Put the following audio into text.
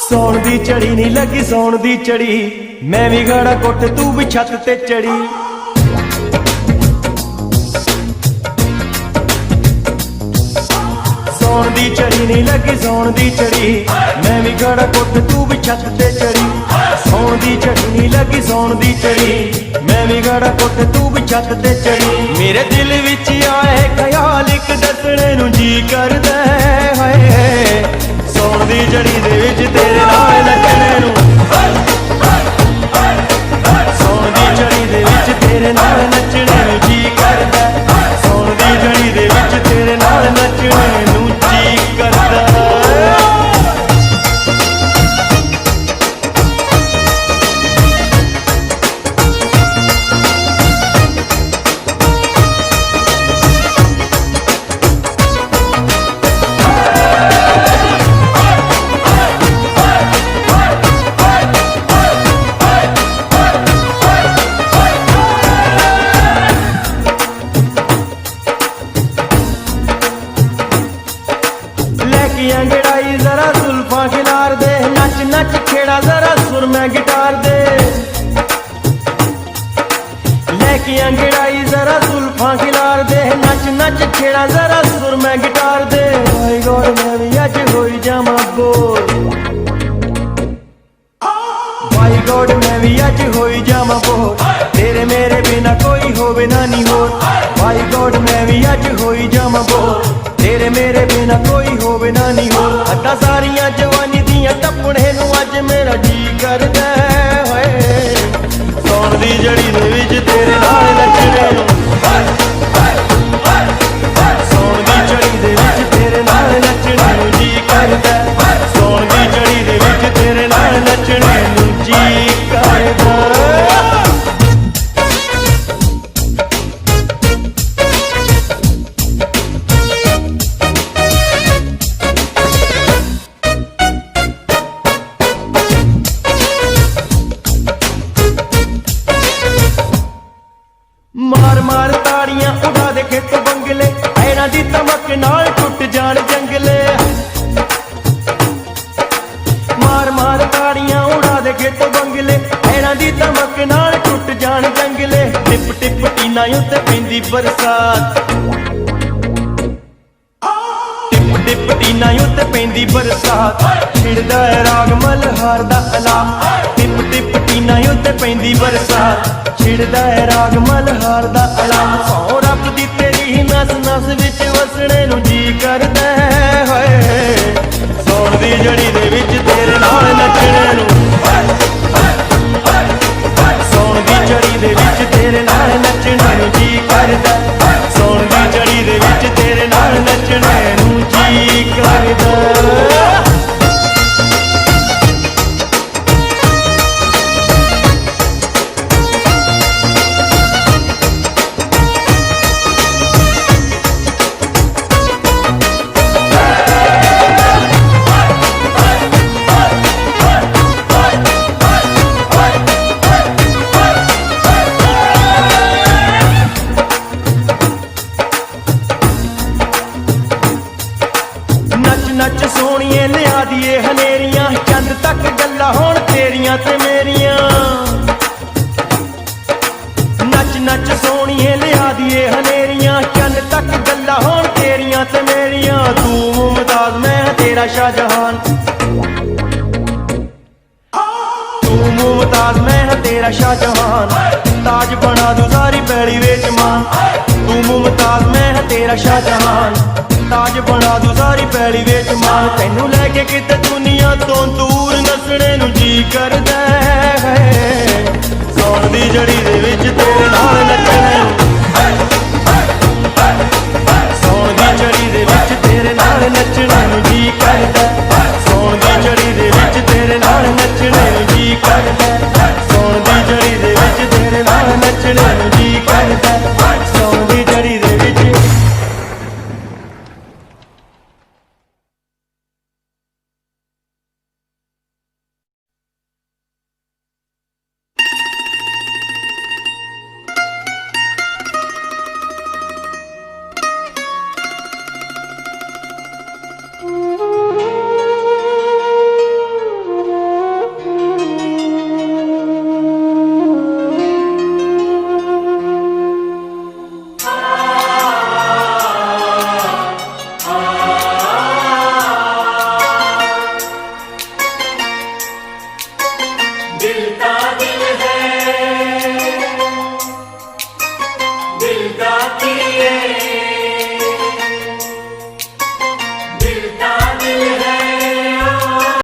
ਸੌਣ ਦੀ ਝੜੀ ਨਹੀਂ ਲੱਗੀ ਸੌਣ ਦੀ ਝੜੀ, ਮੈਂ ਵੀ ਗਾੜਾ ਕੁੱਟ ਤੂੰ ਵੀ ਛੱਤ ਤੇ ਚੜੀ। ਸੌਣ ਦੀ ਝੜੀ ਨਹੀਂ ਲੱਗੀ ਸੌਣ ਦੀ ਝੜੀ, ਮੈਂ ਵੀ ਗਾੜਾ ਕੁੱਟ ਤੂੰ ਵੀ ਛੱਤ ਤੇ ਚੜੀ। ਸੌਣ ਦੀ ਝੜੀ ਨਹੀਂ ਲੱਗੀ ਸੌਣ ਦੀ ਝੜੀ, ਮੈਂ ਵੀ ਗਾੜਾ ਕੁੱਟ ਤੂੰ ਵੀ ਛੱਤ ਤੇ ਚੜੀ। ਮੇਰੇ ਦਿਲ ਵਿੱਚ ਆਏ ਖਿਆਲ ਇੱਕ ਦੱਸਣੇ ਨੂੰ ਜੀ ਕਰਦਾ ਹੈ, ਸੌਣ ਦੀ ਝੜੀ ਦੇ ਵਿੱਚ ਤੇਰੇ ਨਾਲ ਨੱਚਣੇ ਨੂੰ। ਸੌਣ ਦੀ ਝੜੀ ਦੇ ਵਿੱਚ ਤੇਰੇ ਨਾਲ ਨੱਚਣੇ ਨੂੰ ਜੀ ਕਰਦਾ, ਸੌਣ ਦੀ ਝੜੀ ਦੇ ਵਿੱਚ ਤੇਰੇ ਨਾਲ ਨੱਚਣੇ ਨੂੰ ਜੀ ਕਰਦਾ। अंगड़ाई जरा जुल्फा खिलार दे, नच नच खेड़ा जरा सुर में गिटार दे। लेके अंगड़ाई जरा जुल्फा खिलार दे, नच नच खेड़ा जरा सुर में गिटार दे। भाई गौर मैं भी अज होई जामा बोल, भाई गौर मैं भी अज होई जामा बोल, तेरे मेरे बिना कोई होवे ना नी होर। भाई गौर मैं भी अज होई जामा बोल, तेरे मेरे बिना कोई होवे ना नी हो। हटा सारियां जवानी दियां टप्पणे नूं अज मेरा जी करदा है, सौण दी जड़ी दे विच तेरे नाल नच्चणे नूं। सौण दी जड़ी दे विच तेरे नाल नच्चणे नूं जी करदा, सौण दी जड़ी दे विच तेरे नाल नच्चणे नूं जी करदा। मार मार ताड़ियां उड़ा दे खेत बंगले, पैरां दी तमक नाल टुट जान जंगले। मार मार ताड़ियां उड़ा दे खेत बंगले, पैरां दी तमक नाल टुट जान जंगले। टिप टिप टीना उत्ते पैंदी बरसात, टिप टिप टीना उत्ते पैंदी बरसात। छिड़दा है राग मल्हार दा अलाप, टिप टिप टीना उत्ते पैंदी बरसात। छिड़दा है राग मल्हार दा अलाम, सौ रब दी तेरी नस नस विच वसणे नूं जी करदा है, सौण दी जड़ी दे विच तेरे नाल नच्चणे नूं। सौण दी जड़ी दे विच तेरे नाल नच्चणे नूं जी करदा, सौण दी जड़ी दे विच तेरे नाल नच्चणे नूं जी करदा। नच सोहणीए लिया दिए हनेरियां, चंद तक गल्लां होण तेरियां ते मेरियां। नच नच सोहणीए लिया दिए हनेरियां, चंद तक गल्लां होण तेरियां ते मेरियां। तू मुमताज मैं तेरा शाहजहान, तू मुमताज मैं तेरा शाहजहान। ताज बना दूं सारी पैली विच मान, तू मुमताज मैं तेरा शाहजहान। ताज बना दूं सारी पैली विच मान, तैनू लैके किते दुनिया तो दूर नसणे नूं जी करदा है, सौण दी जड़ी दे विच तेरे नाल नच्चणे नूं। सौण दी जड़ी दे विच तेरे नाल नच्चणे नूं जी करदा।